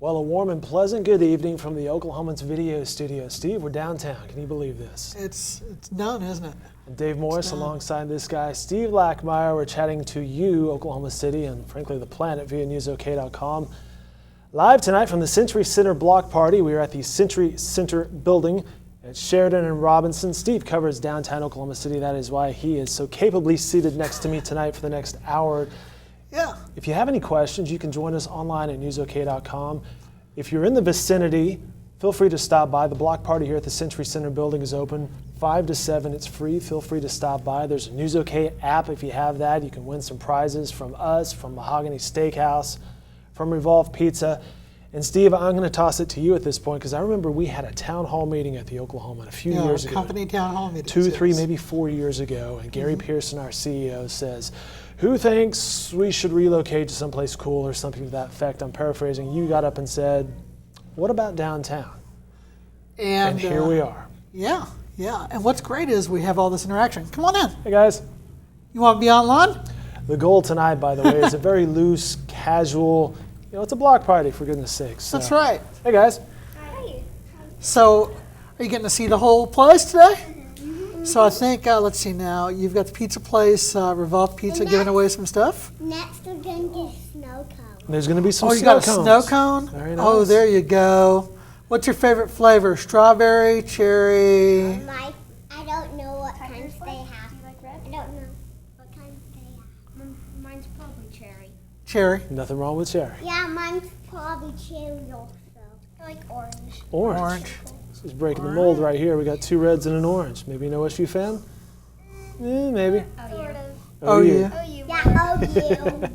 Well, a warm and pleasant good evening from the Oklahoman's video studio. Steve, we're downtown. Can you believe this? It's done, isn't it? And Dave Morris alongside this guy, Steve Lackmeyer. We're chatting to you, Oklahoma City, and frankly the planet via newsok.com. Live tonight from the Century Center block party. We are at the Century Center building at Sheridan and Robinson. Steve covers downtown Oklahoma City. That is why he is so capably seated next to me tonight for the next hour. Yeah. If you have any questions, you can join us online at newsok.com. If you're in the vicinity, feel free to stop by. The block party here at the Century Center building is open 5 to 7. It's free. Feel free to stop by. There's a NewsOK app. If you have that, you can win some prizes from us, from Mahogany Steakhouse, from Revolve Pizza. And Steve, I'm going to toss it to you at this point because I remember we had a town hall meeting at the Oklahoman a few years ago. Company town hall meeting. 2, 3, maybe 4 years ago. And Gary Pearson, our CEO, says, "Who thinks we should relocate to someplace cool," or something to that effect. I'm paraphrasing. You got up and said, "What about downtown?" And here we are. Yeah. And what's great is we have all this interaction. Come on in. Hey, guys. You want to be online? The goal tonight, by the way, is a very loose, casual, it's a block party, for goodness sakes. So. That's right. Hey, guys. Hi. So, are you getting to see the whole place today? So I think, let's see now, you've got the pizza place, Revolve Pizza, giving away some stuff. Next we're going to get snow cone. There's going to be some Oh, you snow got a cones. snow cone? Very nice. Oh, there you go. What's your favorite flavor? Strawberry, cherry? I don't know what kinds they have. You like red? I don't know what kinds they have. Mine's probably cherry. Cherry. Nothing wrong with cherry. Yeah, mine's probably cherry also. I like orange. Orange. This is breaking the mold right here. We got 2 reds and an orange. Maybe an OSU fan? Maybe. Sort of. Oh, yeah. Oh, you. Yeah, oh you.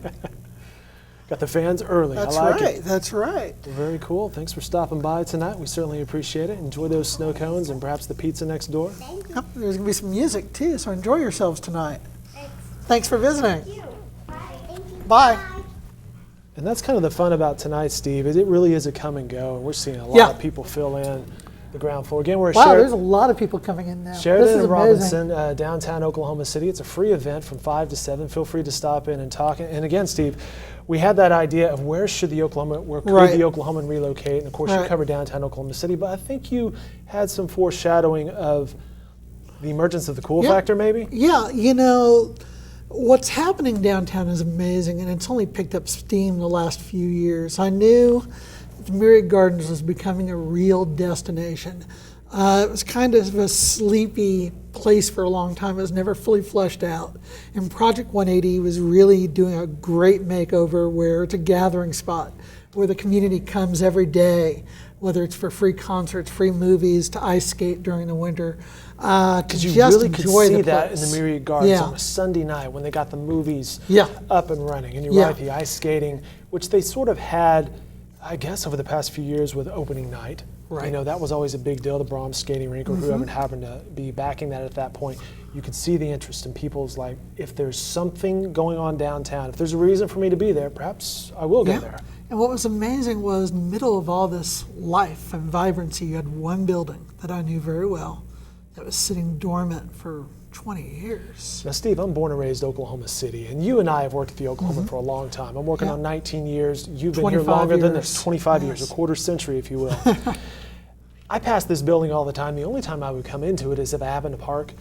Got the fans early. That's I like right. it. That's right. Very cool. Thanks for stopping by tonight. We certainly appreciate it. Enjoy those snow cones and perhaps the pizza next door. Thank you. Yep, there's going to be some music too, so enjoy yourselves tonight. Thanks. Thanks for visiting. Thank you. Bye. And that's kind of the fun about tonight, Steve, is it really is a come and go. And we're seeing a lot of people fill in the ground floor. Again, we're at Wow, there's a lot of people coming in now. Sheridan This is and amazing. Robinson, downtown Oklahoma City. It's a free event from 5 to 7. Feel free to stop in and talk. And again, Steve, we had that idea of where could the Oklahoman relocate? And of course, you cover downtown Oklahoma City, but I think you had some foreshadowing of the emergence of the cool factor, maybe? Yeah, what's happening downtown is amazing, and it's only picked up steam the last few years. I knew that Myriad Gardens was becoming a real destination. It was kind of a sleepy place for a long time. It was never fully fleshed out. And Project 180 was really doing a great makeover where it's a gathering spot where the community comes every day, whether it's for free concerts, free movies, to ice skate during the winter. Because you really could see that in the Myriad Gardens on a Sunday night when they got the movies up and running. And you're right, the ice skating, which they sort of had, I guess, over the past few years with opening night. Right. That was always a big deal, the Brahms skating rink or whoever happened to be backing that at that point. You could see the interest in people's, like, if there's something going on downtown, if there's a reason for me to be there, perhaps I will go there. And what was amazing was in the middle of all this life and vibrancy, you had one building that I knew very well that was sitting dormant for 20 years. Now, Steve, I'm born and raised Oklahoma City, and you and I have worked at the Oklahoman for a long time. I'm working on 19 years. You've been here longer than this, 25 years, a quarter century, if you will. I pass this building all the time. The only time I would come into it is if I happen to park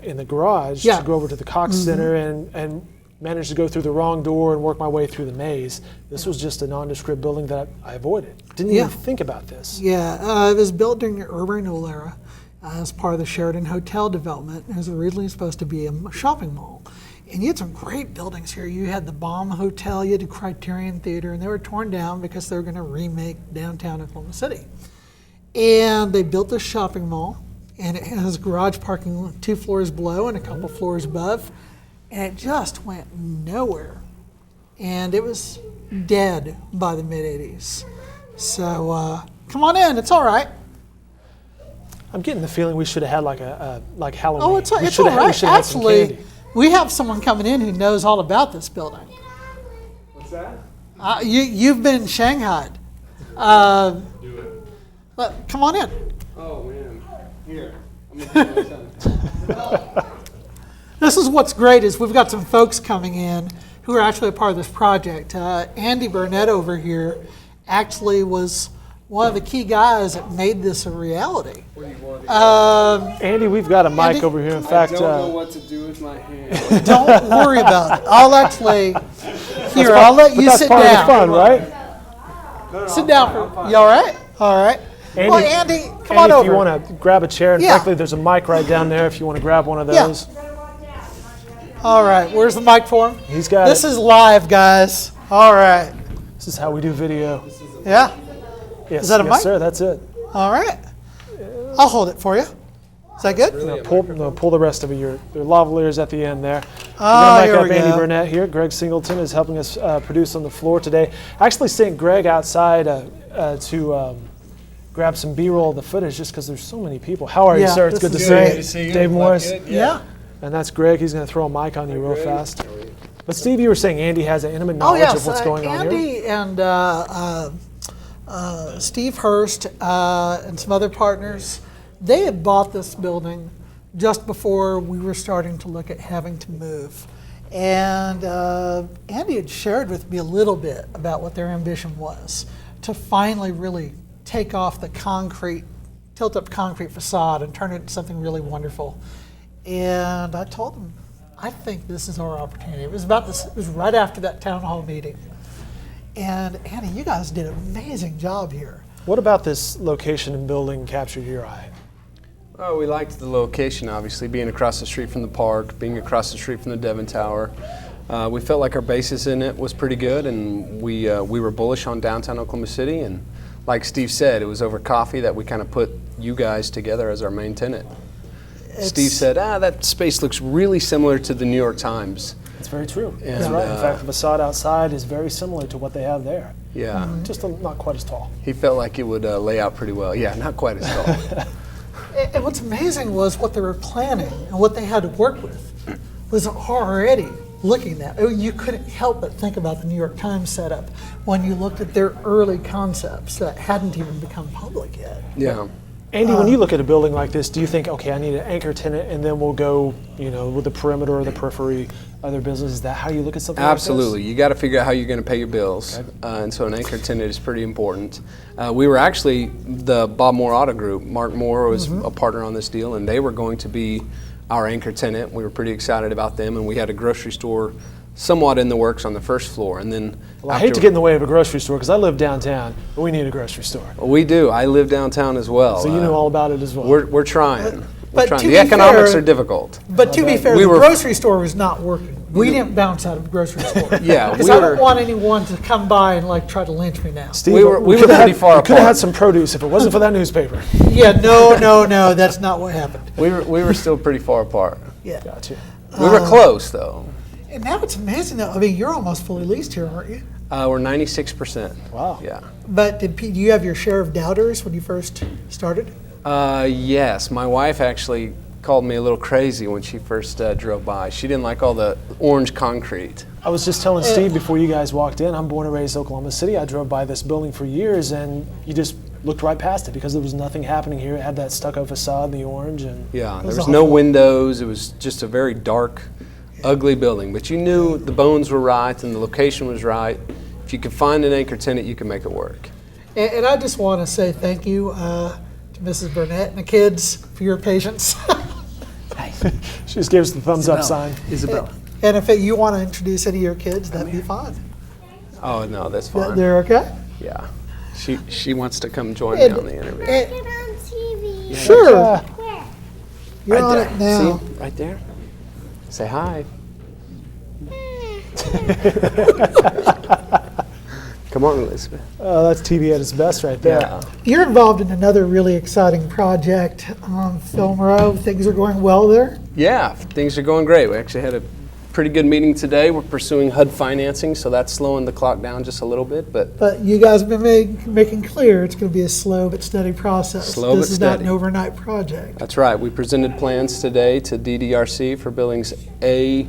in the garage to go over to the Cox Center and manage to go through the wrong door and work my way through the maze. This was just a nondescript building that I avoided. Didn't even think about this. Yeah, it was built during the urban renewal era as part of the Sheridan Hotel development. It was originally supposed to be a shopping mall. And you had some great buildings here. You had the Baum Hotel, you had the Criterion Theater, and they were torn down because they were going to remake downtown Oklahoma City. And they built this shopping mall, and it has garage parking 2 floors below and a couple floors above, and it just went nowhere. And it was dead by the mid-'80s. So come on in, it's all right. I'm getting the feeling we should have had like Halloween. Oh, it's all right. Actually, we have someone coming in who knows all about this building. What's that? You've been shanghaied. Do it. Come on in. Oh man, here. I'm gonna do something. This is what's great is we've got some folks coming in who are actually a part of this project. Andy Burnett over here actually was one of the key guys that made this a reality. Andy, we've got a mic Andy? over here. In I fact, don't know what to do with my hand. Don't worry about it. I'll actually, here, I'll let you that's sit part down. of the fun, right? Sit down. You all right? All right. Andy, Well, Andy, come Andy, on if over. you want to grab a chair, and Yeah. frankly, there's a mic right down there if you want to grab one of Yeah. those. All right. Where's the mic for him? He's got This it. is live, guys. All right. This is how we do video. Yeah. Yes, Is that a yes, mic? sir, that's it. All right. I'll hold it for you. Is that good? No, pull the rest of it. Your lavaliers at the end there. Ah, We're here going to we mic up Andy go. Burnett here. Greg Singleton is helping us produce on the floor today. I actually sent Greg outside to grab some B-roll of the footage just because there's so many people. How are you, Yeah, sir? It's this good to is see great. you. to see you. Dave Morris. Good? Yeah. And that's Greg. He's going to throw a mic on you real Greg. fast. But Steve, you were saying Andy has an intimate Oh, knowledge yes. of what's going on here. Andy and Steve Hurst and some other partners, they had bought this building just before we were starting to look at having to move. And Andy had shared with me a little bit about what their ambition was to finally really take off the concrete, tilt-up concrete facade and turn it into something really wonderful. And I told him, I think this is our opportunity. It was about this. It was right after that town hall meeting. And Andy, you guys did an amazing job here. What about this location and building captured your eye? Oh, we liked the location, obviously, being across the street from the park, being across the street from the Devon Tower. We felt like our basis in it was pretty good, and we were bullish on downtown Oklahoma City. And like Steve said, it was over coffee that we kind of put you guys together as our main tenant. Steve said, that space looks really similar to the New York Times. It's very true. That's And, right. In fact, the facade outside is very similar to what they have there. Yeah, Just not quite as tall. he felt like it would lay out pretty well. Yeah, not quite as tall. And what's amazing was what they were planning and what they had to work with was already looking at. You couldn't help but think about the New York Times setup when you looked at their early concepts that hadn't even become public yet. Yeah. Andy, when you look at a building like this, do you think, okay, I need an anchor tenant, and then we'll go, with the perimeter or the periphery, other businesses? Is that how you look at something Absolutely. like You got to figure out how you're going to pay your bills. And so an anchor tenant is pretty important. We were actually the Bob Moore Auto Group. Mark Moore was a partner on this deal, and they were going to be our anchor tenant. We were pretty excited about them, and we had a grocery store somewhat in the works on the first floor. And then Well, I hate to get in the way of a grocery store because I live downtown, but we need a grocery store. we do. I live downtown as well. So you know all about it as well. We're trying. We're But trying. to The be economics fair- are difficult. But to be fair, We the were- grocery store was not working. We didn't bounce out of the grocery store. Yeah, Because we I were- don't want anyone to come by and try to lynch me now. Steve, we were could've pretty had- far we could have had apart. some produce if it wasn't for that newspaper. Yeah, no, that's not what happened. We were still pretty far apart. Yeah. Gotcha. We were close though. And now it's amazing though. I mean, you're almost fully leased here, aren't you? We're 96%. Wow. Yeah. But do you have your share of doubters when you first started? Yes, my wife actually called me a little crazy when she first drove by. She didn't like all the orange concrete. I was just telling Steve before you guys walked in, I'm born and raised in Oklahoma City. I drove by this building for years, and you just looked right past it because there was nothing happening here. It had that stucco facade, the orange, and Yeah, there was was no awful. windows. It was just a very dark, ugly building. But you knew the bones were right and the location was right. If you could find an anchor tenant, you could make it work. And I just want to say thank you to Mrs. Burnett and the kids for your patience. she just gave us the thumbs up sign. Isabel. And if you want to introduce any of your kids, that'd be fine. Oh, no, that's fine. They're okay? Yeah. She wants to come join me on the interview. Get on TV. Sure. Where? You're Right on there. it now. See? Right there. Say hi. Come on, Elizabeth. Oh, that's TV at its best right there. Yeah. You're involved in another really exciting project on Film Row. Things are going well there. Yeah, things are going great. We actually had a pretty good meeting today. We're pursuing HUD financing, so that's slowing the clock down just a little bit. But you guys have been making clear it's going to be a slow but steady process. Slow this but is not steady. an overnight project. That's right. We presented plans today to DDRC for buildings A,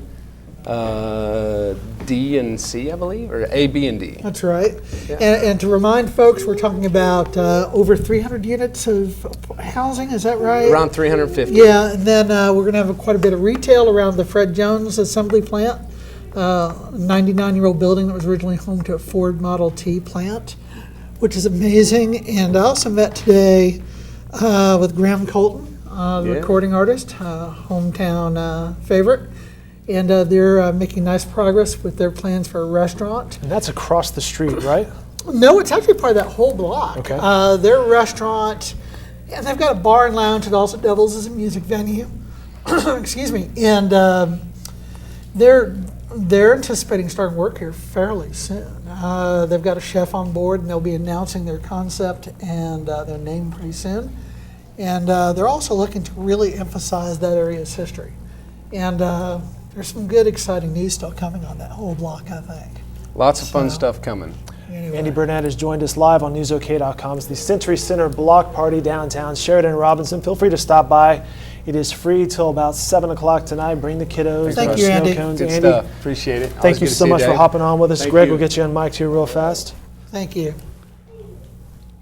D, and C, I believe, or A, B, and D. That's right. And to remind folks, we're talking about over 300 units of housing, is that right? Around 350. Yeah, and then we're going to have quite a bit of retail around the Fred Jones assembly plant, 99-year-old building that was originally home to a Ford Model T plant. which is amazing. And I also met today with Graham Colton, the recording artist, hometown favorite. And they're making nice progress with their plans for a restaurant. And that's across the street, right? No, it's actually part of that whole block. Okay. Their restaurant, and they've got a bar and lounge that also doubles as a music venue. Excuse me. And they're anticipating starting work here fairly soon. They've got a chef on board, and they'll be announcing their concept and their name pretty soon. And they're also looking to really emphasize that area's history. And there's some good, exciting news still coming on that whole block, I think. Lots of fun stuff coming. Anyway. Andy Burnett has joined us live on newsok.com. It's the Century Center Block Party downtown. Sheridan and Robinson, feel free to stop by. It is free till about 7 o'clock tonight. Bring the kiddos. Thank our you, snow Andy. cones. Good Andy, stuff. Appreciate it. thank you so much for hopping on with us. Thank Greg you. will get you on mic here real fast. Thank you.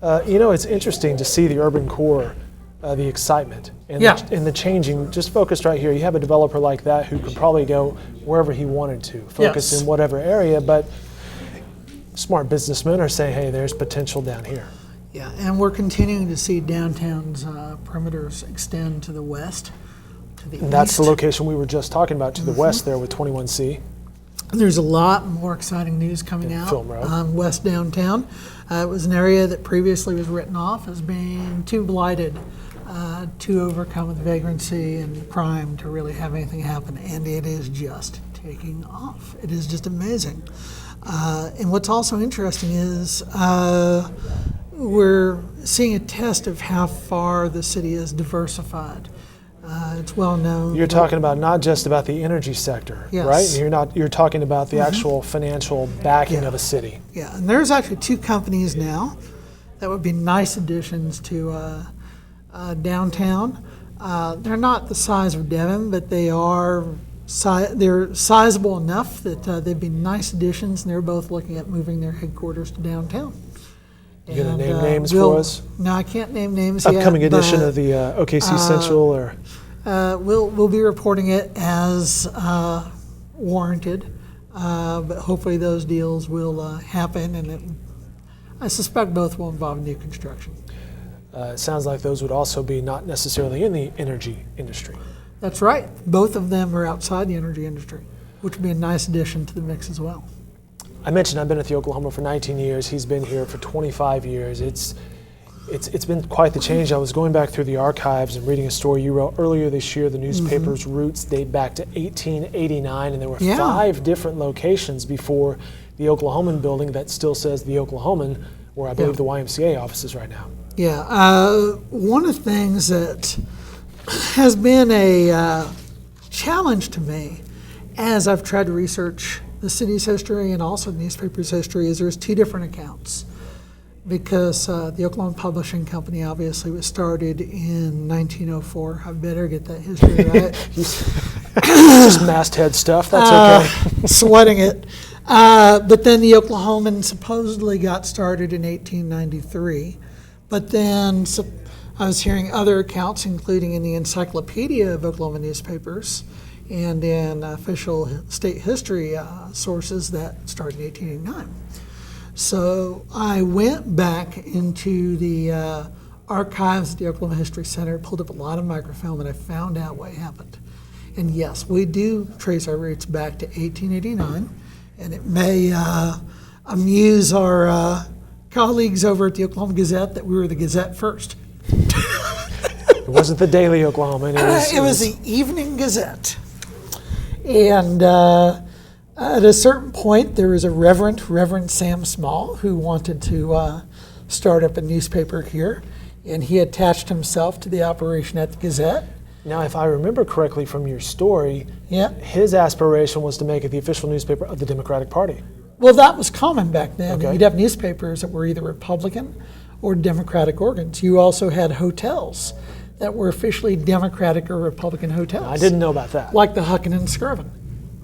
It's interesting to see the urban core, the excitement, and, Yeah. and the changing. Just focused right here. You have a developer like that who could probably go wherever he wanted to, focus Yes. in whatever area, but smart businessmen are saying, hey, there's potential down here. Yeah, and we're continuing to see downtown's perimeters extend to the west, to the And that's east. the location we were just talking about to the west there with 21C. There's a lot more exciting news coming out Film Road. on West Downtown. It was an area that previously was written off as being too blighted, too overcome with vagrancy and crime to really have anything happen, and it is just taking off. It is just amazing. And what's also interesting is we're seeing a test of how far the city is diversified. It's well known. You're talking about not just about the energy sector, Yes. right? You're talking about the actual financial backing of a city. Yeah, and there's actually two companies now that would be nice additions to downtown. They're not the size of Devon, but they're sizable enough that they'd be nice additions, and they're both looking at moving their headquarters to downtown. You gonna And, name names we'll- for us? No, I can't name names Upcoming yet. edition but, of the OKC Central, or we'll be reporting it as warranted, but hopefully those deals will happen, and I suspect both will involve new construction. it sounds like those would also be not necessarily in the energy industry. That's right. Both of them are outside the energy industry, which would be a nice addition to the mix as well. I mentioned I've been at the Oklahoma for 19 years. He's been here for 25 years. It's been quite the change. I was going back through the archives and reading a story you wrote earlier this year. The newspaper's roots date back to 1889, and there were Yeah. 5 different locations before the Oklahoman building that still says the Oklahoman, where I believe the YMCA office is right now. Yeah, one of the things that has been a challenge to me as I've tried to research the city's history and also the newspaper's history is there's 2 different accounts. Because the Oklahoma Publishing Company obviously was started in 1904. I better get that history right. Just masthead stuff, that's okay. Sweating it. But then the Oklahoman supposedly got started in 1893. But then I was hearing other accounts, including in the Encyclopedia of Oklahoma Newspapers and in official state history sources that started in 1889. So I went back into the archives at the Oklahoma History Center, pulled up a lot of microfilm, and I found out what happened. And yes, we do trace our roots back to 1889, and it may amuse our colleagues over at the Oklahoma Gazette that we were the Gazette first. It wasn't the Daily Oklahoman. It was the Evening Gazette. And at a certain point, there was a Reverend Sam Small, who wanted to start up a newspaper here, and he attached himself to the operation at the Gazette. Now, if I remember correctly from your story, Yeah. his aspiration was to make it the official newspaper of the Democratic Party. Well, that was common back then. Okay. You'd have newspapers that were either Republican or Democratic organs. You also had hotels that were officially Democratic or Republican hotels. I didn't know about that. Like the Huckin and Skirvin.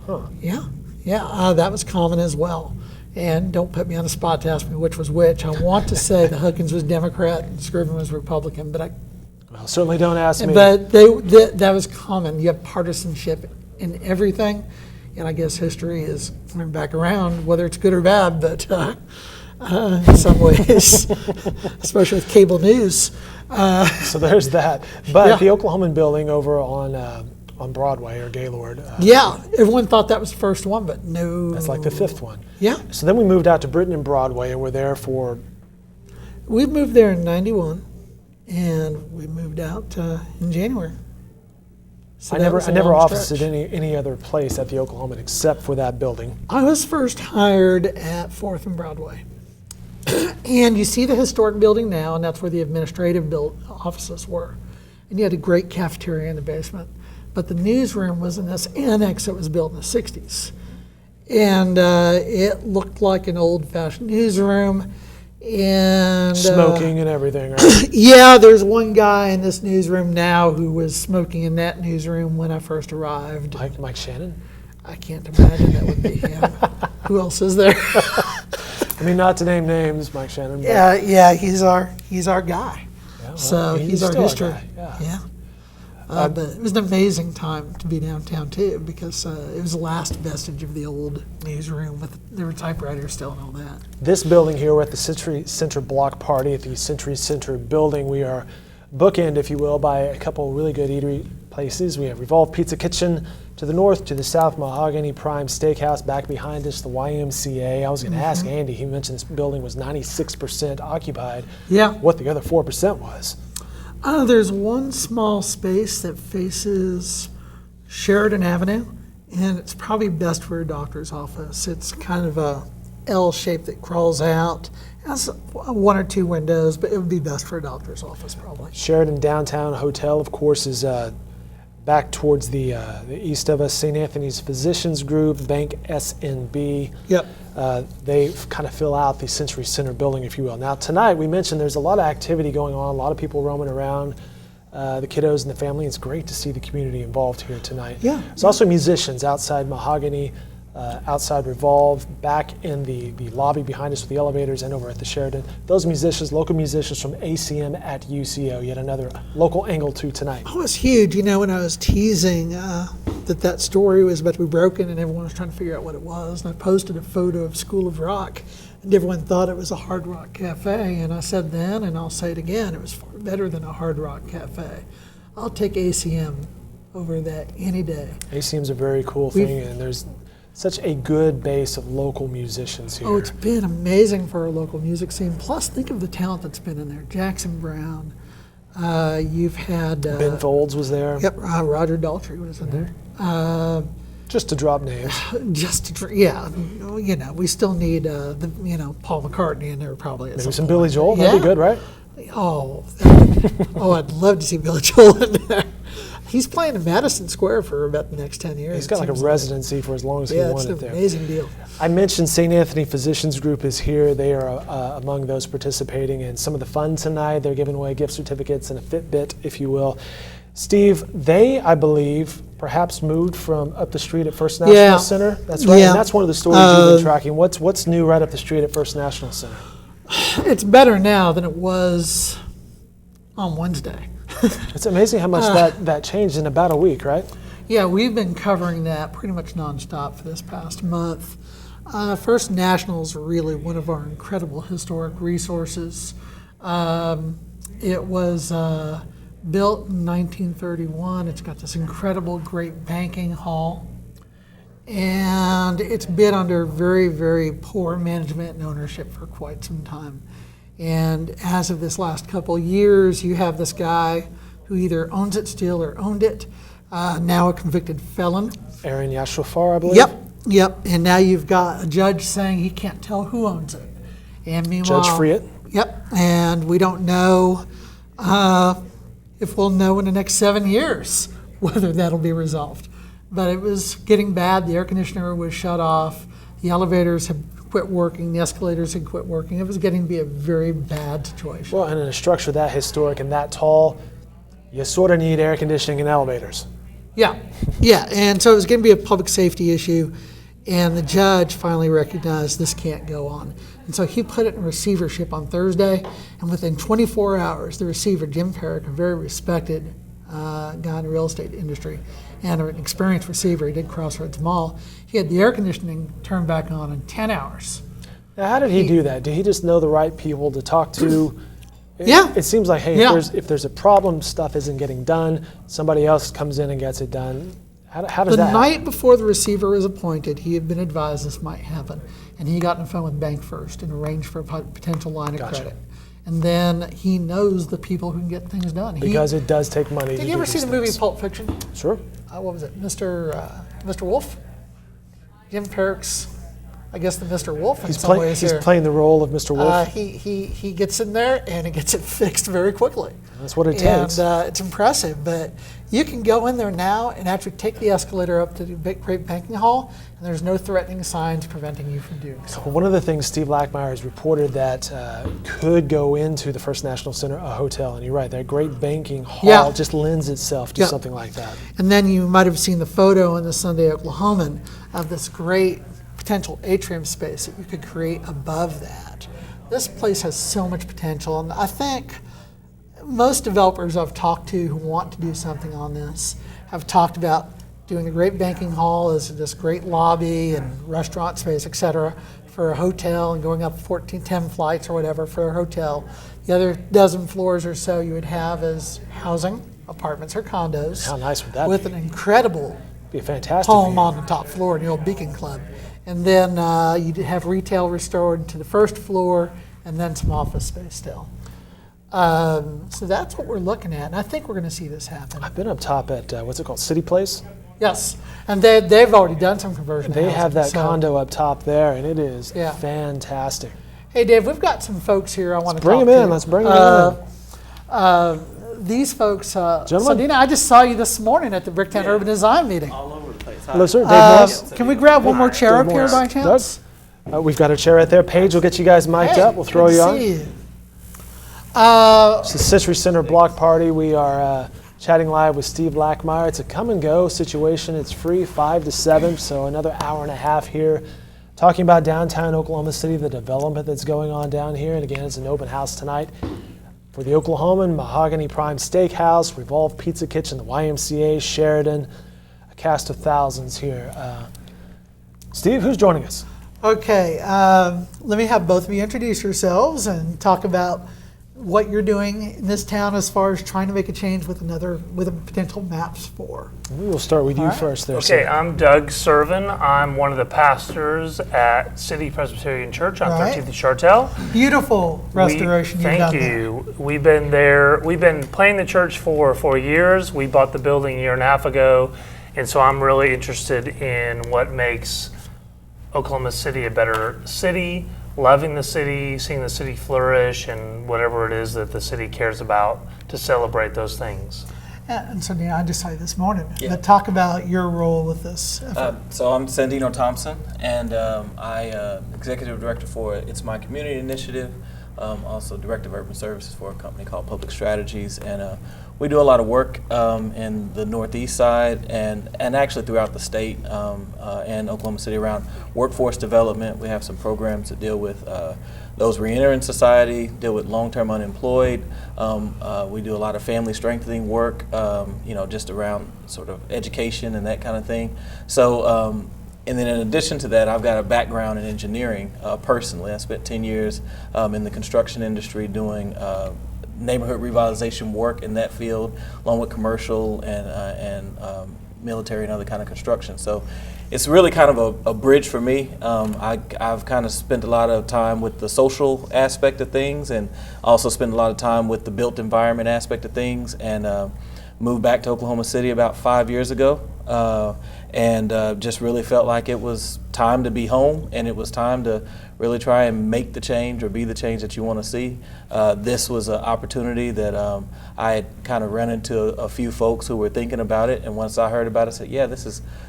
Huh. Yeah, that was common as well. And don't put me on the spot to ask me which was which. I want to say the Huckins was Democrat and Skirvin was Republican, but Well, certainly don't ask me. that was common. You have partisanship in everything, and I guess history is coming back around, whether it's good or bad. But in some ways, especially with cable news. So there's that. But Yeah. the Oklahoman building over on Broadway or Gaylord, Yeah, everyone thought that was the first one, but no. that's like the fifth one. Yeah, So then we moved out to Britain and Broadway, and we're there for, we moved there in '91, and we moved out in January. So I that never was a long officed stretch. at any other place at the Oklahoman except for that building. I was first hired at 4th and Broadway. And you see the historic building now, and that's where the administrative offices were. And you had a great cafeteria in the basement. But the newsroom was in this annex that was built in the 60s. And it looked like an old-fashioned newsroom. And Smoking and everything, right? yeah, there's one guy in this newsroom now who was smoking in that newsroom when I first arrived. Mike Shannon? I can't imagine that would be him. Who else is there? I mean, not to name names, Mike Shannon. But Yeah, he's our guy. yeah, well, So he's our still history. guy, yeah. Yeah. But it was an amazing time to be downtown too, because it was the last vestige of the old newsroom there were typewriters still and all that. This building here, we're at the Century Center block party at the Century Center building. We are bookend, if you will, by a couple really good eatery places. We have Revolve Pizza Kitchen to the north, to the south, Mahogany Prime Steakhouse back behind us, the YMCA. I was going to ask Andy, he mentioned this building was 96% occupied. Yeah. What the other 4% was. There's one small space that faces Sheridan Avenue, and it's probably best for a doctor's office. It's kind of a L shape that crawls out. It has one or two windows, but it would be best for a doctor's office probably. Sheridan Downtown Hotel, of course, is back towards the east of us. St. Anthony's Physicians Group, Bank SNB. Yep. They kind of fill out the Century Center building, if you will. Now, tonight, we mentioned there's a lot of activity going on, a lot of people roaming around, the kiddos and the family. It's great to see the community involved here tonight. Yeah. There's also musicians outside Mahogany, outside Revolve, back in the lobby behind us with the elevators, and over at the Sheridan. Those musicians, local musicians from ACM at UCO, yet another local angle to tonight. Oh, it's huge. You know, when I was teasing that story was about to be broken and everyone was trying to figure out what it was, and I posted a photo of School of Rock, and everyone thought it was a Hard Rock Cafe, and I said then, and I'll say it again, it was far better than a Hard Rock Cafe. I'll take ACM over that any day. ACM's a very cool thing, and there's such a good base of local musicians here. Oh, it's been amazing for our local music scene. Plus, think of the talent that's been in there. Jackson Brown. You've had Ben Folds was there. Yep, Roger Daltrey was in there. Just to drop names. Yeah, you know, we still need Paul McCartney in there probably. At Maybe some point. Billy Joel. That'd be good, right? Oh, I'd love to see Billy Joel in there. He's playing in Madison Square for about the next 10 years. He's got like a residency for as long as he Yeah, wanted it's an there. amazing deal. I mentioned St. Anthony Physicians Group is here. They are among those participating in some of the fun tonight. They're giving away gift certificates and a Fitbit, if you will. Steve, they, I believe, perhaps moved from up the street at First National Center. That's right. Yeah. And that's one of the stories you've been tracking. What's new right up the street at First National Center? It's better now than it was on Wednesday. It's amazing how much that changed in about a week, right? Yeah, we've been covering that pretty much nonstop for this past month. First National is really one of our incredible historic resources. It was built in 1931. It's got this incredible great banking hall. And it's been under very, very poor management and ownership for quite some time. And as of this last couple years, you have this guy who either owns it still or owned it, now a convicted felon. Aaron Yashofar, I believe. Yep. And now you've got a judge saying he can't tell who owns it. And meanwhile, Judge Friet. Yep. And we don't know if we'll know in the next 7 years whether that'll be resolved. But it was getting bad. The air conditioner was shut off. The elevators had quit working. The escalators had quit working. It was getting to be a very bad situation. Well, and in a structure that historic and that tall, you sort of need air conditioning and elevators. Yeah. And so it was going to be a public safety issue, and the judge finally recognized this can't go on. And so he put it in receivership on Thursday, and within 24 hours, the receiver, Jim Perrick, a very respected guy in the real estate industry, and an experienced receiver, he did Crossroads Mall, he had the air conditioning turned back on in 10 hours. Now, how did he do that? Did he just know the right people to talk to? Yeah. It seems like, hey, Yeah. if there's a problem, stuff isn't getting done, somebody else comes in and gets it done. How does The that happen? night before the receiver was appointed, he had been advised this might happen, and he got on the phone with Bank First and arranged for a potential line of Gotcha. credit. And then he knows the people who can get things done. Because it does take money. Did you ever see the movie Pulp Fiction? Sure. What was it, Mr. Wolf? Jim Perrick's, I guess, the Mr. Wolf in some ways He's here. playing the role of Mr. Wolf. He gets in there and he gets it fixed very quickly. That's what it And takes. it's impressive, but you can go in there now and actually take the escalator up to the great banking hall, and there's no threatening signs preventing you from doing so. One of the things Steve Lackmeyer has reported that could go into the First National Center, a hotel, and you're right, that great banking hall Yeah. just lends itself to Yeah. something like that. And then you might have seen the photo in the Sunday Oklahoman of this great potential atrium space that you could create above that. This place has so much potential, and I think most developers I've talked to who want to do something on this have talked about doing a great banking hall as this great lobby and restaurant space, et cetera, for a hotel, and going up 10 flights or whatever for a hotel. The other dozen floors or so you would have as housing, apartments or condos. How nice would that with be? an incredible Be a fantastic home view. on the top floor in the old Beacon Club. And then you'd have retail restored to the first floor, and then some office space still. So that's what we're looking at, and I think we're going to see this happen. I've been up top at, what's it called, City Place? Yes, and they've already done some conversion. They have housing, that so- condo up top there, and it is Yeah. fantastic. Hey, Dave, we've got some folks here I want to Bring talk them to. in. Let's bring them in. These folks, Gentlemen. Sadina, I just saw you this morning at the Bricktown Urban Design meeting. All over the place. Hello, sir. Dave Morris. Can we grab one more chair Dave up here Morris. by chance? Doug? We've got a chair right there. Paige will get you guys mic'd Hey, up. We'll throw good you to on. see you. It's the Citrus Center block party. We are chatting live with Steve Lackmeyer. It's a come and go situation. It's free 5 to 7, so another hour and a half here talking about downtown Oklahoma City, the development that's going on down here. And again, it's an open house tonight for the Oklahoman, Mahogany Prime Steakhouse, Revolve Pizza Kitchen, the YMCA, Sheridan, a cast of thousands here. Steve, who's joining us? Okay, let me have both of you introduce yourselves and talk about what you're doing in this town as far as trying to make a change with a potential maps for. We will start with you All right. first there, Okay, sir. I'm Doug Servin. I'm one of the pastors at City Presbyterian Church on Right. 13th and Chartel. Beautiful restoration you've Thank done there. you. We've been there. We've been planning the church for 4 years. We bought the building a year and a half ago, and so I'm really interested in what makes Oklahoma City a better city, loving the city, seeing the city flourish, and whatever it is that the city cares about to celebrate those things. And so, I just saw you this morning, Yeah. but talk about your role with this effort. So I'm Sandino Thompson, and I executive director for It's My Community Initiative, also director of urban services for a company called Public Strategies, and we do a lot of work in the northeast side and actually throughout the state and Oklahoma City around workforce development. We have some programs that deal with those re-entering society, deal with long-term unemployed. We do a lot of family strengthening work, just around sort of education and that kind of thing. So, and then in addition to that, I've got a background in engineering personally. I spent 10 years in the construction industry doing neighborhood revitalization work in that field, along with commercial and military and other kind of construction. So it's really kind of a bridge for me. I've kind of spent a lot of time with the social aspect of things, and also spent a lot of time with the built environment aspect of things, and moved back to Oklahoma City about 5 years ago, and just really felt like it was time to be home, and it was time to really try and make the change or be the change that you want to see. This was an opportunity that I had kind of run into a few folks who were thinking about it, and once I heard about it, I said, yeah, this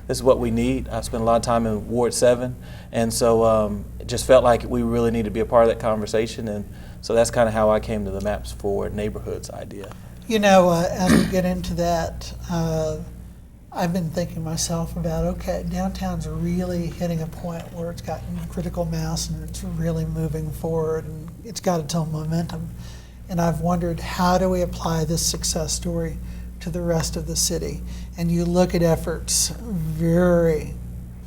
is what we need. I spent a lot of time in Ward 7, and so it just felt like we really need to be a part of that conversation, and so that's kind of how I came to the Maps for Neighborhoods idea. As we get into that, I've been thinking myself about, okay, downtown's really hitting a point where it's got critical mass and it's really moving forward and it's got its own momentum. And I've wondered, how do we apply this success story to the rest of the city? And you look at efforts very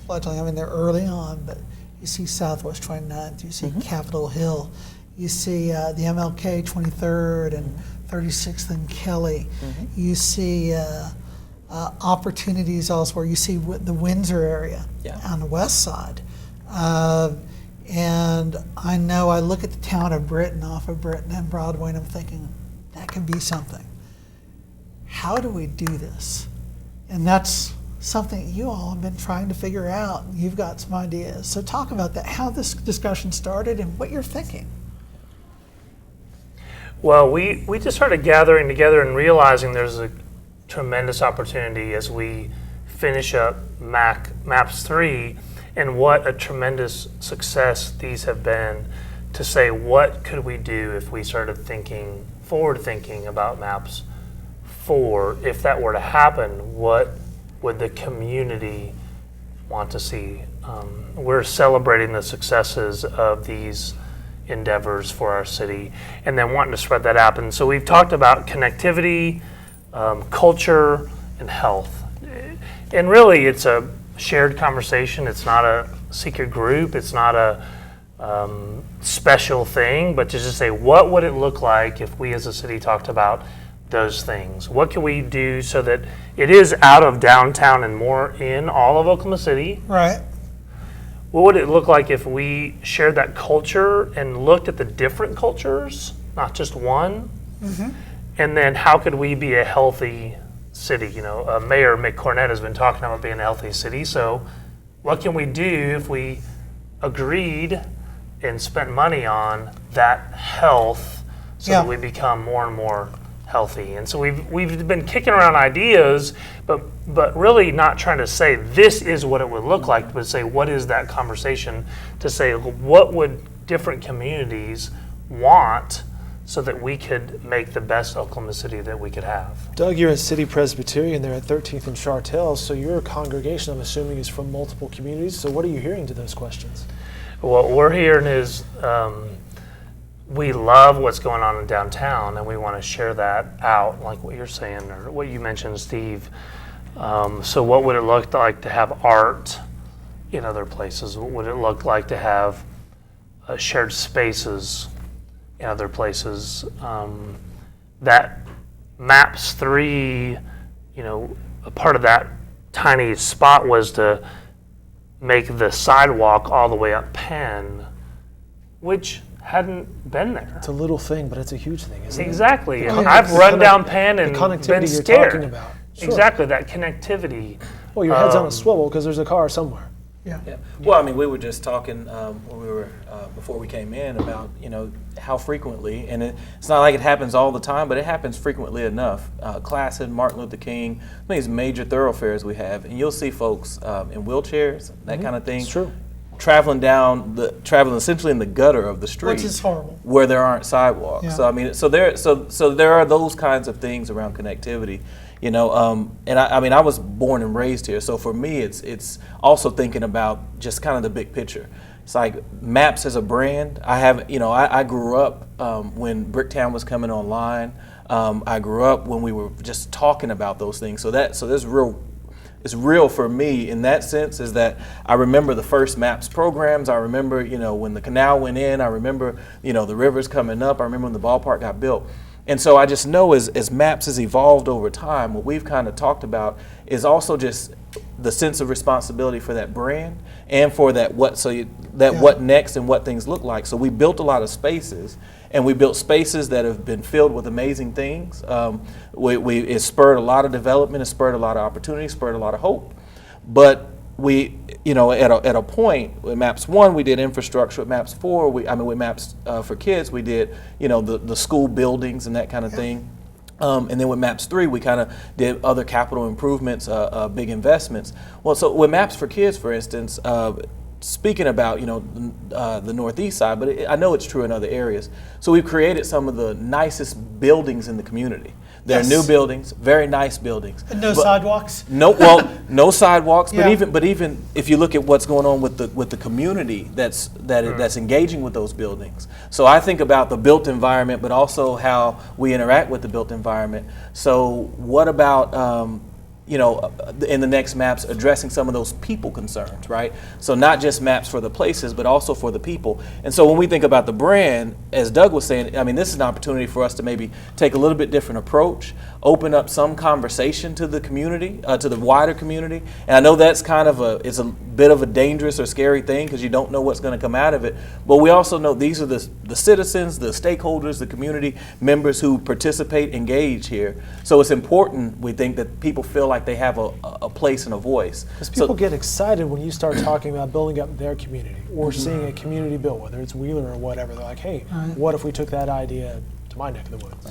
fledgling. I mean, they're early on, but you see Southwest 29th, you see Capitol Hill, you see the MLK 23rd and 36th and Kelly. You see opportunities elsewhere. You see the Windsor area on the west side. And I know I look at the town of Britain off of Britain and Broadway and I'm thinking, that could be something. How do we do this? And that's something you all have been trying to figure out. You've got some ideas. So talk about that, how this discussion started and what you're thinking. Well, we just started gathering together and realizing there's a tremendous opportunity as we finish up MAPS 3 and what a tremendous success these have been to say what could we do if we started forward thinking about MAPS 4. If that were to happen, what would the community want to see? We're celebrating the successes of these endeavors for our city and then wanting to spread that out. And so we've talked about connectivity, culture, and health. And really it's a shared conversation. It's not a secret group. It's not a special thing, but to just say, what would it look like if we as a city talked about those things? What can we do so that it is out of downtown and more in all of Oklahoma City? Right. What would it look like if we shared that culture and looked at the different cultures, not just one? And then how could we be a healthy city? You know, Mayor Mick Cornett has been talking about being a healthy city. So what can we do if we agreed and spent money on that health so that we become more and more healthy? And so we've been kicking around ideas, but really not trying to say this is what it would look like, but say what is that conversation to say what would different communities want so that we could make the best Oklahoma City that we could have. Doug, you're a city Presbyterian there at 13th and Chartel, so your congregation, I'm assuming, is from multiple communities. So what are you hearing to those questions? What we're hearing is we love what's going on in downtown, and we want to share that out, like what you're saying, or what you mentioned, Steve. So what would it look like to have art in other places? What would it look like to have shared spaces in other places? That MAPS 3, you know, a part of that tiny spot was to make the sidewalk all the way up Penn, which hadn't been there. It's a little thing, but it's a huge thing, isn't it? Exactly. I've run down Penn and connectivity been you're scared. talking about. Sure. Exactly, that connectivity. Well, your head's on a swivel because there's a car somewhere. Yeah. Well, I mean, we were just talking when we were before we came in about, you know, how frequently, and it's not like it happens all the time, but it happens frequently enough. Classen, Martin Luther King, these major thoroughfares we have, and you'll see folks in wheelchairs, that kind of thing. It's true. Traveling essentially in the gutter of the street, Which is horrible. where there aren't sidewalks. Yeah. So I mean, so there are those kinds of things around connectivity, you know. And I mean, I was born and raised here, so for me, it's also thinking about just kind of the big picture. It's like MAPS as a brand. I grew up when Bricktown was coming online. I grew up when we were just talking about those things. So there's real. It's real for me in that sense, is that I remember the first MAPS programs. I remember, you know, when the canal went in. I remember, you know, the rivers coming up. I remember when the ballpark got built. And so I just know as MAPS has evolved over time, what we've kind of talked about is also just the sense of responsibility for that brand and for that what next and what things look like. So we built a lot of spaces, and we built spaces that have been filled with amazing things. It spurred a lot of development, it spurred a lot of opportunity, spurred a lot of hope. But we, you know, at a point with MAPS 1, we did infrastructure. With MAPS 4, with MAPS for kids, we did, you know, the school buildings and that kind of thing. And then with MAPS 3, we kind of did other capital improvements, big investments. Well, so with MAPS for kids, for instance, speaking about, you know, the northeast side, but I know it's true in other areas. So we've created some of the nicest buildings in the community. They're new buildings, very nice buildings. And no sidewalks? No, well, no sidewalks. Yeah. But even if you look at what's going on with the community that's engaging with those buildings. So I think about the built environment, but also how we interact with the built environment. So what about in the next maps addressing some of those people concerns, right? So not just maps for the places, but also for the people. And so when we think about the brand, as Doug was saying, I mean, this is an opportunity for us to maybe take a little bit different approach, open up some conversation to the community, to the wider community. And I know that's kind of it's a bit of a dangerous or scary thing because you don't know what's going to come out of it. But we also know these are the citizens, the stakeholders, the community members who participate, engage here. So it's important, we think, that people feel like they have a place and a voice. Because people get excited when you start talking about building up their community or seeing a community built, whether it's Wheeler or whatever. They're like, hey, what if we took that idea to my neck of the woods?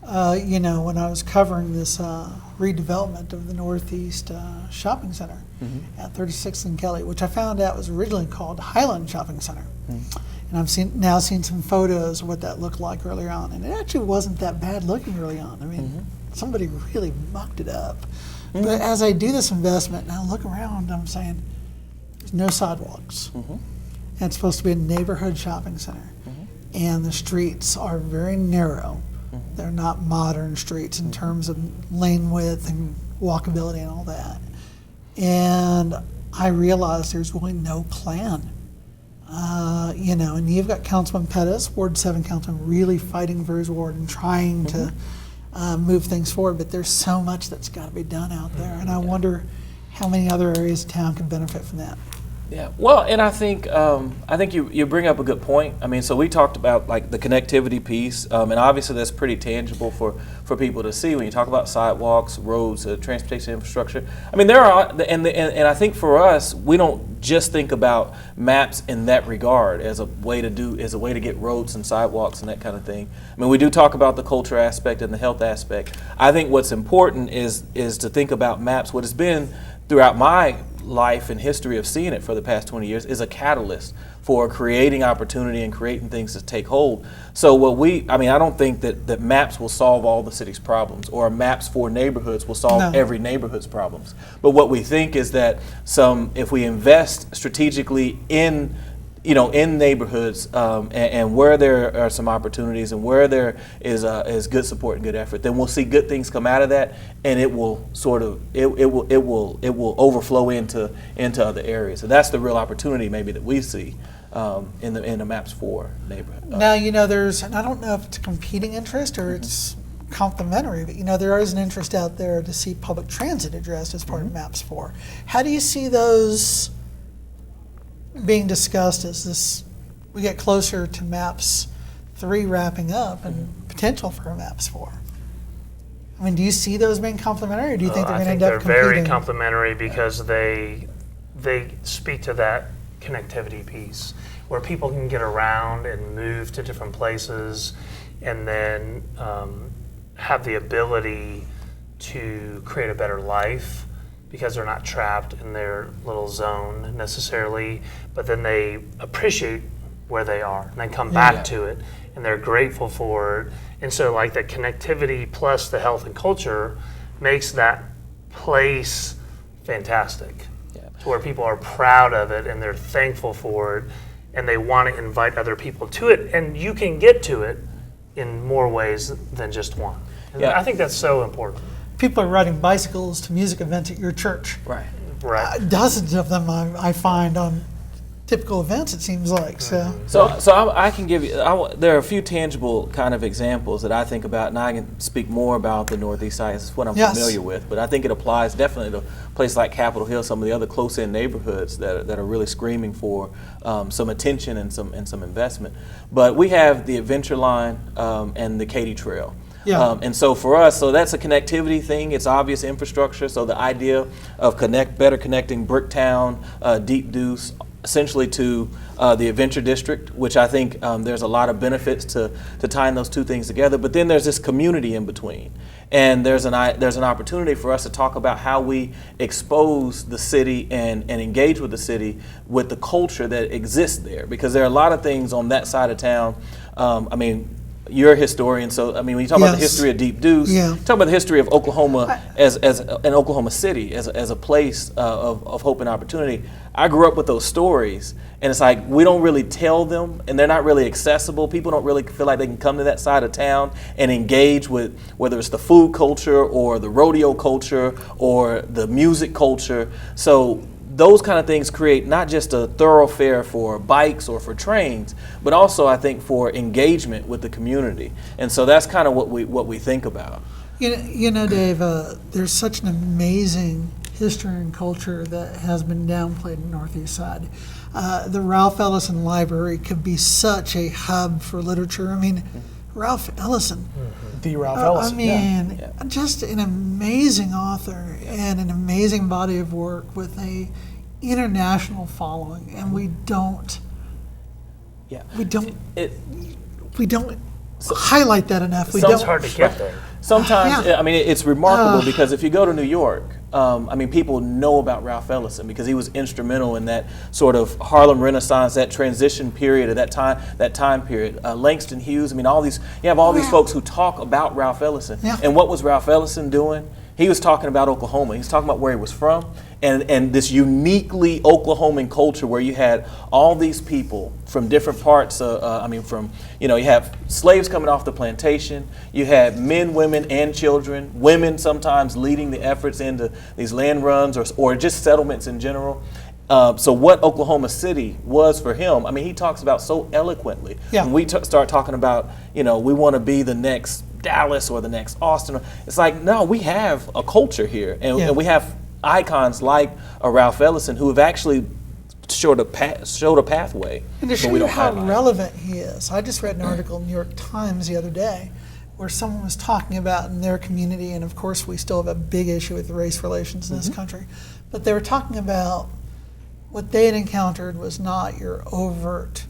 When I was covering this redevelopment of the Northeast Shopping Center at 36th and Kelly, which I found out was originally called Highland Shopping Center. And I've now seen some photos of what that looked like earlier on, and it actually wasn't that bad looking early on. I mean, somebody really mucked it up. But as I do this investment and I look around, I'm saying, there's no sidewalks. And it's supposed to be a neighborhood shopping center. And the streets are very narrow. They're not modern streets in terms of lane width and walkability and all that. And I realized there's really no plan. And you've got Councilman Pettis, Ward 7 Councilman, really fighting for his ward and trying to move things forward, but there's so much that's got to be done out there. And I wonder how many other areas of town can benefit from that. Yeah, well, and I think you bring up a good point. I mean, so we talked about like the connectivity piece, and obviously that's pretty tangible for people to see when you talk about sidewalks, roads, transportation infrastructure. I mean, there are, and I think for us, we don't just think about maps in that regard as a way to get roads and sidewalks and that kind of thing. I mean, we do talk about the culture aspect and the health aspect. I think what's important is to think about maps. What has been throughout my life and history of seeing it for the past 20 years is a catalyst for creating opportunity and creating things to take hold. So I don't think that maps will solve all the city's problems or maps for neighborhoods will solve every neighborhood's problems. But what we think is that if we invest strategically in neighborhoods and where there are some opportunities and where there is good support and good effort, then we'll see good things come out of that, and it will overflow into other areas. And that's the real opportunity maybe that we see in the Maps 4 neighborhood. Now, there's, and I don't know if it's a competing interest or it's complementary, but there is an interest out there to see public transit addressed as part of Maps 4. How do you see those being discussed as we get closer to Maps 3 wrapping up and potential for Maps 4? I mean, do you see those being complementary, or do you think they're going to end up competing? I think they're very complementary because they speak to that connectivity piece where people can get around and move to different places and then have the ability to create a better life because they're not trapped in their little zone necessarily, but then they appreciate where they are and they come back to it and they're grateful for it. And so like the connectivity plus the health and culture makes that place fantastic to where people are proud of it and they're thankful for it and they want to invite other people to it, and you can get to it in more ways than just one. And I think that's so important. People are riding bicycles to music events at your church. Right. Dozens of them I find on typical events, it seems like. So I can give you, there are a few tangible kind of examples that I think about, and I can speak more about the Northeast side. It's what I'm familiar with, but I think it applies definitely to a place like Capitol Hill, some of the other close-in neighborhoods that are really screaming for some attention and some investment. But we have the Adventure Line and the Katy Trail. And so for us, so that's a connectivity thing. It's obvious infrastructure. So the idea of better connecting Bricktown, Deep Deuce, essentially to the Adventure District, which I think there's a lot of benefits to tying those two things together. But then there's this community in between. And there's an opportunity for us to talk about how we expose the city and engage with the city with the culture that exists there. Because there are a lot of things on that side of town. you're a historian, so I mean, when you talk about the Yes. history of Deep Deuce, Yeah. talk about the history of Oklahoma as an Oklahoma City, as a place of hope and opportunity. I grew up with those stories, and it's like we don't really tell them, and they're not really accessible. People don't really feel like they can come to that side of town and engage with whether it's the food culture or the rodeo culture or the music culture. So those kind of things create not just a thoroughfare for bikes or for trains, but also I think for engagement with the community. And so that's kind of what we think about. You know, Dave, there's such an amazing history and culture that has been downplayed in the Northeast Side. The Ralph Ellison Library could be such a hub for literature. I mean, Ralph Ellison. The Ralph Ellison. I mean, just an amazing author and an amazing body of work with a international following, and we don't highlight that enough. It's hard to get there. Sometimes, Yeah. I mean, it's remarkable because if you go to New York, I mean, people know about Ralph Ellison because he was instrumental in that sort of Harlem Renaissance, that transition period of that time period. Langston Hughes, I mean, you have all these folks who talk about Ralph Ellison. Yeah. And what was Ralph Ellison doing? He was talking about Oklahoma. He was talking about where he was from and this uniquely Oklahoman culture where you had all these people from different parts. You have slaves coming off the plantation. You had men, women, and children. Women sometimes leading the efforts into these land runs or just settlements in general. So what Oklahoma City was for him, I mean, he talks about so eloquently. Yeah. When we start talking about, we want to be the next Dallas or the next Austin, it's like, no, we have a culture here. And we have icons like a Ralph Ellison who have actually showed a pathway. And to but show we you don't how highlight. relevant he is, I just read an article in the New York Times the other day where someone was talking about in their community, and of course we still have a big issue with race relations in this country, but they were talking about what they had encountered was not your overt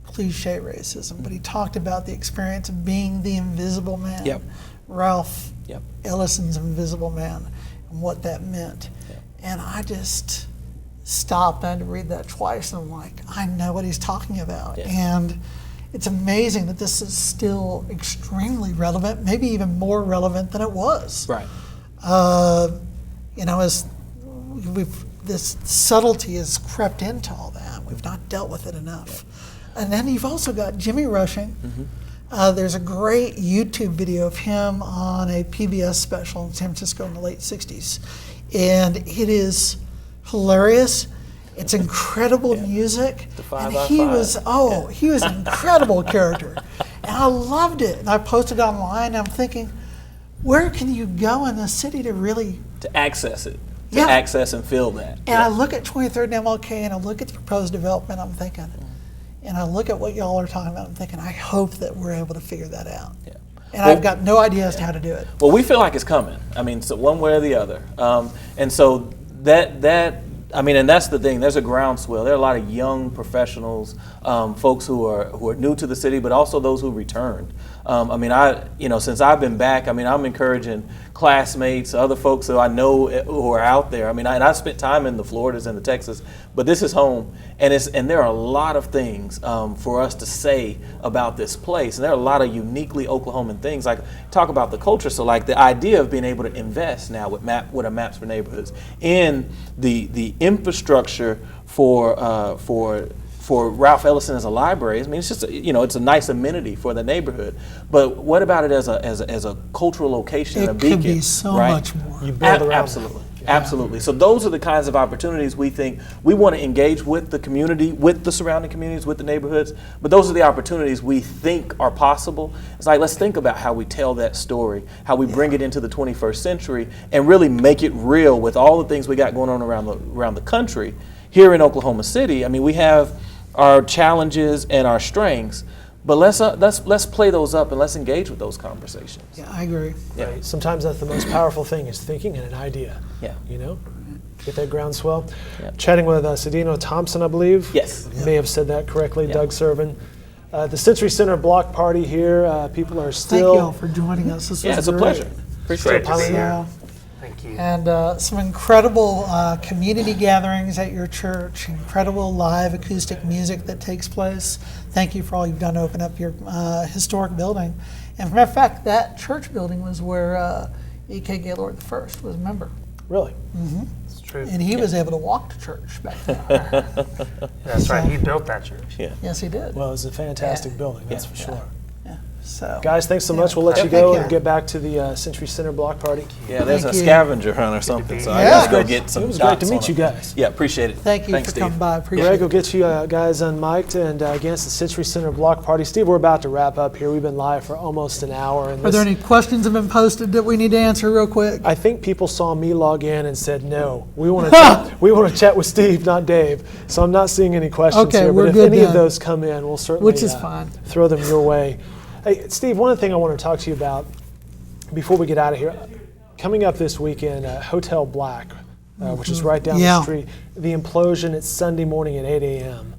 cliche racism, but he talked about the experience of being the invisible man, Yep. Ralph Yep. Ellison's Invisible Man, and what that meant. And I just stopped. I had to read that twice, and I'm like, I know what he's talking about. Yeah. And it's amazing that this is still extremely relevant, maybe even more relevant than it was. Right. As this subtlety has crept into all that. We've not dealt with it enough. And then you've also got Jimmy Rushing. There's a great YouTube video of him on a PBS special in San Francisco in the late 60s. And it is hilarious. It's incredible music. The 5 And by he 5. he was an incredible character. And I loved it. And I posted online, and I'm thinking, where can you go in the city to really... To access it. To Yeah. access and feel that. And I look at 23rd and MLK, and I look at the proposed development, I'm thinking, and I look at what y'all are talking about, I'm thinking, I hope that we're able to figure that out. Yeah. And I've got no idea as to how to do it. Well, we feel like it's coming. I mean, so one way or the other. And so and that's the thing. There's a groundswell. There are a lot of young professionals, folks who are new to the city, but also those who returned. Since I've been back, I'm encouraging classmates, other folks who I know who are out there. I spent time in the Floridas and the Texas, but this is home, and there are a lot of things for us to say about this place, and there are a lot of uniquely Oklahoman things. Like talk about the culture, so like the idea of being able to invest now with Maps for Neighborhoods in the infrastructure for Ralph Ellison as a library. It's just it's a nice amenity for the neighborhood. But what about it as a cultural location, a beacon? It could be so right? much more. You build around Absolutely. Absolutely. So those are the kinds of opportunities we think we want to engage with the community, with the surrounding communities, with the neighborhoods. But those are the opportunities we think are possible. It's like, let's think about how we tell that story, how we bring it into the 21st century and really make it real with all the things we got going on around the country. Here in Oklahoma City, we have our challenges and our strengths, but let's play those up and let's engage with those conversations. Yeah, I agree. Yeah. Right. Sometimes that's the most powerful thing is thinking and an idea. Yeah. Get that groundswell. Yeah. Chatting with Cedino Thompson, I believe. Yes. May have said that correctly. Yeah. Doug Servin. The Century Center block party here. People are Thank still you all for joining us. This was Yeah, it's a great. pleasure. Appreciate Great it. to be here. Yeah. Thank Thank you. And some incredible community gatherings at your church, incredible live acoustic music that takes place. Thank you for all you've done to open up your historic building. And as a matter of fact, that church building was where E.K. Gaylord I was a member. Really? It's true. And he was able to walk to church back there. That's right. He built that church. Yeah. Yes, he did. Well, it was a fantastic building, that's for sure. Yeah. So, Guys, thanks so much. We'll let you go and get back to the Century Center block party. Yeah, there's Thank a you. scavenger hunt or something, so I Yeah. gotta go get some It was great dots to meet on you it. guys. Yeah, appreciate it. thank you Thanks, for Steve. coming by. Appreciate Greg will it. get you guys unmiked, and again, it's the Century Center block party. Steve, we're about to wrap up here. We've been live for almost an hour. And Are there any questions that have been posted that we need to answer real quick? I think people saw me log in and said, no, we want to chat, we want to chat with Steve, not Dave. So I'm not seeing any questions Okay, here, we're but if good any of then. those come in, we'll certainly Which is fine. throw them your way. Hey, Steve, one thing I want to talk to you about before we get out of here, coming up this weekend, Hotel Black, which is right down Yeah. the street, the implosion, it's Sunday morning at 8 a.m.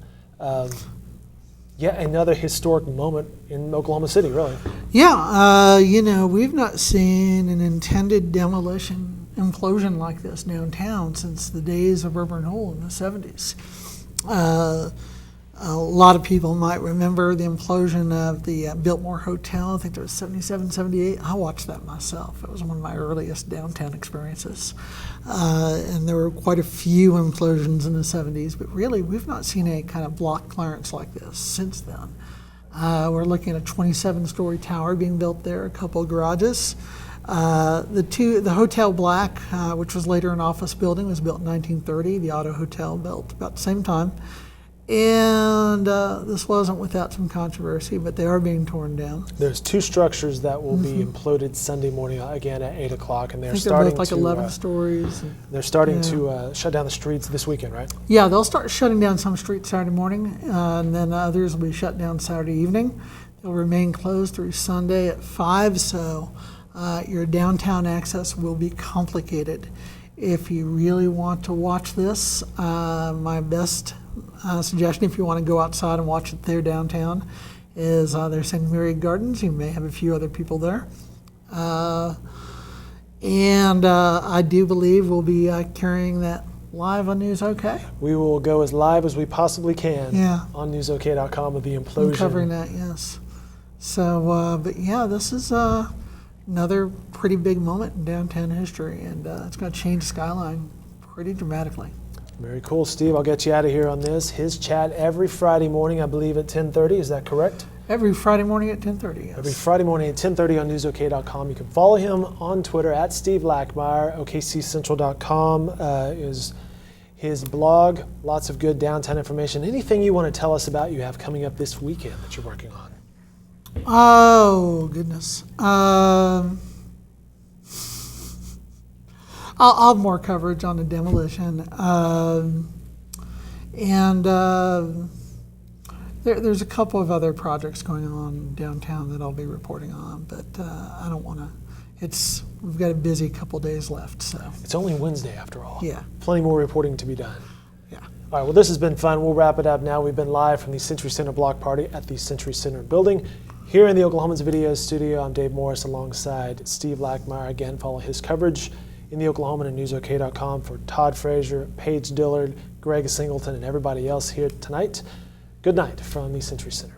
Yet another historic moment in Oklahoma City, really. Yeah, we've not seen an intended demolition implosion like this downtown since the days of Urban Hole in the 70s. A lot of people might remember the implosion of the Biltmore Hotel. I think there was 77, 78. I watched that myself. It was one of my earliest downtown experiences. And there were quite a few implosions in the 70s, but really we've not seen a kind of block clearance like this since then. We're looking at a 27-story tower being built there, a couple of garages. The Hotel Black, which was later an office building, was built in 1930. The Auto Hotel built about the same time. And this wasn't without some controversy, but they are being torn down. There's two structures that will be imploded Sunday morning, again at 8 o'clock, and I they're think they're starting both like to 11 stories. they're starting to shut down the streets this weekend, right? Yeah, they'll start shutting down some streets Saturday morning, and then others will be shut down Saturday evening. They'll remain closed through Sunday at 5, so your downtown access will be complicated. If you really want to watch this, my best suggestion, if you want to go outside and watch it there downtown, is there's St. Mary Gardens. You may have a few other people there. And I do believe we'll be carrying that live on News OK. We will go as live as we possibly can Yeah. on newsok.com with the I'm implosion. covering that, yes. So, but yeah, this is another pretty big moment in downtown history, and it's going to change the skyline pretty dramatically. Very cool, Steve. I'll get you out of here on this. His chat every Friday morning, I believe at 10:30. Is that correct? Every Friday morning at 10:30, yes. Every Friday morning at 10:30 on newsok.com. You can follow him on Twitter at Steve Lackmeyer. OKCCentral.com is his blog. Lots of good downtown information. Anything you want to tell us about you have coming up this weekend that you're working on? Oh, goodness. I'll have more coverage on the demolition. There's a couple of other projects going on downtown that I'll be reporting on, but I don't want to. We've got a busy couple days left, so. It's only Wednesday after all. Yeah. Plenty more reporting to be done. Yeah. All right, well, this has been fun. We'll wrap it up now. We've been live from the Century Center block party at the Century Center building. Here in the Oklahoman's Video Studio, I'm Dave Morris alongside Steve Lackmeyer. Again, follow his coverage in the Oklahoman and newsok.com for Todd Frazier, Paige Dillard, Greg Singleton, and everybody else here tonight. Good night from the Century Center.